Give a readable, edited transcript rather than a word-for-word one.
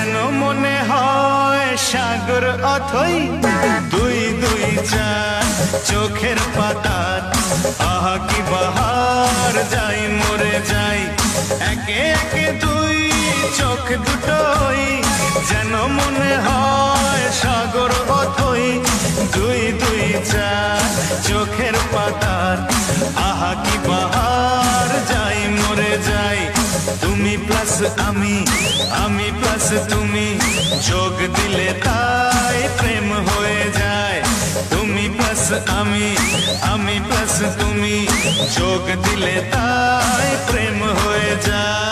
যেন মনে হয় সাগর অথই দুই দুই চার চোখের পাতার। আহা কি বাহার, যাই মরে যাই একে একে দুই চোখ দুটোই যেন মনে হয় সাগর অথই দুই দুই চার চোখের পাতার। আহা কি বাহার, যাই মরে যাই তুমি প্লাস আমি, আমি প্লাস তুমি, যোগ দিলে তাই প্রেম হয়ে যায়। তুমি প্লাস আমি, আমি প্লাস তুমি, যোগ দিলে তাই প্রেম হয়ে যায়।